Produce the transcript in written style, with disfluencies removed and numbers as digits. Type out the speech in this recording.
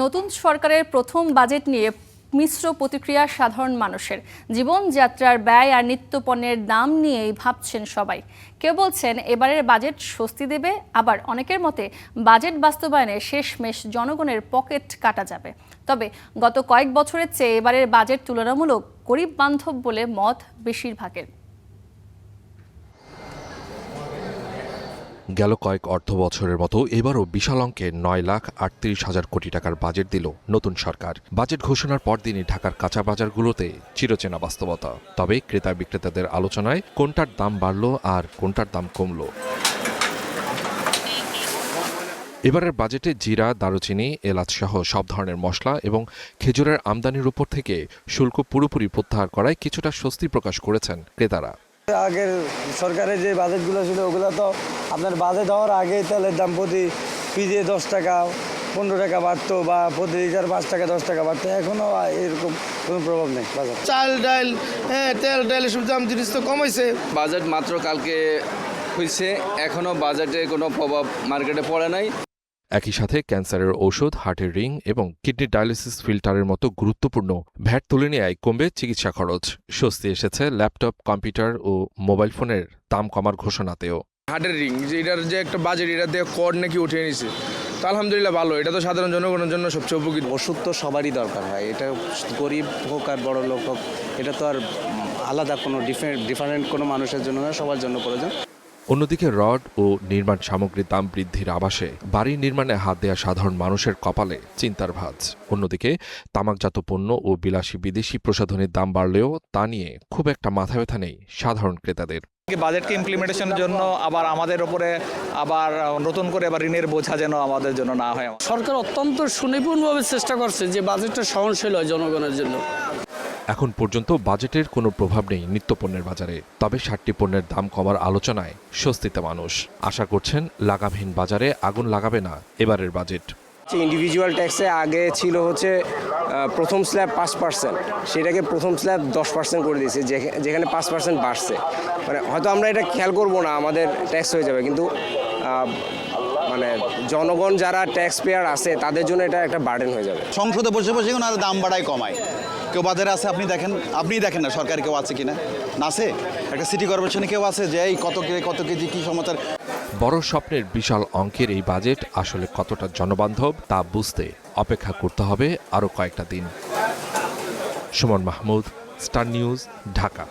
নতুন সরকারের প্রথম বাজেট নিয়ে মিশ্র প্রতিক্রিয়া সাধারণ মানুষের। জীবনযাত্রার ব্যয় আর নিত্যপণ্যের দাম নিয়েই ভাবছেন সবাই। কেউ বলছেন এবারের বাজেট স্বস্তি দেবে, আবার অনেকের মতে বাজেট বাস্তবায়নে শেষমেশ জনগণের পকেট কাটা যাবে। তবে গত কয়েক বছরের চেয়ে এবারের বাজেট তুলনামূলক গরিব বান্ধব বলে মত বেশিরভাগের। গেল কয়েক অর্থ বছরের মতো এবারও বিশাল অঙ্কের 9,38,000 কোটি টাকার বাজেট দিল নতুন সরকার। বাজেট ঘোষণার পরদিনই ঢাকার কাঁচা বাজারগুলোতে চিরচেনা বাস্তবতা। তবে ক্রেতা বিক্রেতাদের আলোচনায় কোনটার দাম বাড়ল আর কোনটার দাম কমল। এবারের বাজেটে জিরা, দারুচিনি, এলাচ সহ সব ধরনের মশলা এবং খেজুরের আমদানির উপর থেকে শুল্ক পুরোপুরি প্রত্যাহার করায় কিছুটা স্বস্তি প্রকাশ করেছেন ক্রেতারা। আগের সরকারের যে বাজেটগুলো ছিল ওগুলো তো আপনার বাজেট হওয়ার আগেই তেলের দাম প্রতি পিজে 10 টাকা 15 টাকা বাড়তো, বা প্রতি লিটার 5 টাকা 10 টাকা বাড়তো। এখনও এরকম কোনো প্রভাব নেই বাজার। চাল ডাল তেল ডাল এসব দাম জিনিস তো কমাইছে। বাজেট মাত্র কালকে হয়েছে, এখনো বাজেটে কোনো প্রভাব মার্কেটে পড়ে নাই। একই সাথে ক্যান্সারের ঔষধ, হার্টের রিং এবং কিডনি ডায়ালিসিস ফিল্টারের মতো গুরুত্বপূর্ণ ভ্যাট তুলে নেওয়ায় কমবে চিকিৎসা খরচ। স্বস্তি এসেছে ল্যাপটপ, কম্পিউটার ও মোবাইল ফোনের দাম কমার ঘোষণাতেও। হার্টের রিং যে এটার যে একটা বাজেট, এটা দিয়ে কর নাকি উঠে নিছে, তো আলহামদুলিল্লাহ ভালো। এটা তো সাধারণ জনগণের জন্য সবচেয়ে উপকৃত। ওষুধ তো সবারই দরকার হয়, এটা গরিব হোক আর বড় লোক হোক, এটা তো আর আলাদা কোনো ডিফারেন্ট কোনো মানুষের জন্য না, সবার জন্য প্রয়োজন। অন্যদিকে রড ও নির্মাণ সামগ্রীর দাম বৃদ্ধির আভাসে বাড়ি নির্মাণে হাত দেয়া সাধারণ মানুষের কপালে চিন্তার ভাঁজ। অন্যদিকে তামাকজাত পণ্য ও বিলাসী বিদেশি প্রসাধনীর দাম বাড়লেও তা নিয়ে খুব একটা মাথা ব্যথা নেই সাধারণ ক্রেতাদের। বাজেটকে ইমপ্লিমেন্টেশনের জন্য আবার আমাদের উপরে আবার নতুন করে আবার ঋণের বোঝা যেন আমাদের জন্য না হয়। সরকার অত্যন্ত সুনিপুণভাবে চেষ্টা করছে যে বাজেটটা সহনশীল হয় জনগণের জন্য। এখন পর্যন্ত বাজেটের কোনো প্রভাব নেই নিত্যপণ্যের বাজারে। তবে 60টি পণ্যের দাম কমার আলোচনায় স্বস্তিতে মানুষ। আশা করছেন লাগামহীন বাজারে আগুন লাগাবে না এবারের বাজেট। ইন্ডিভিজুয়াল ট্যাক্সে আগে ছিল হচ্ছে প্রথম স্ল্যাব 5%, সেটাকে প্রথম স্ল্যাব 10% করে দিয়েছে, যেখানে 5% বাড়ছে। মানে হয়তো আমরা এটা খেয়াল করব না, আমাদের ট্যাক্স হয়ে যাবে, কিন্তু মানে জনগণ যারা ট্যাক্স পেয়ার আছে তাদের জন্য এটা একটা বার্ডেন হয়ে যাবে। সংসদে বসে বসে ওনারা দাম বাড়ায় কমায়। কেউ বাজারে আছে, আপনি দেখেন না সরকারি কেউ আছে কিনা, না আছে। একটা সিটি কর্পোরেশনে কেউ আছে যে এই কত কেজি কি সমাচার। বড় স্বপ্নের বিশাল অঙ্কের এই বাজেট আসলে কতটা জনবান্ধব তা বুঝতে অপেক্ষা করতে হবে আরও কয়েকটা দিন। Suman Mahmud, star news, Dhaka.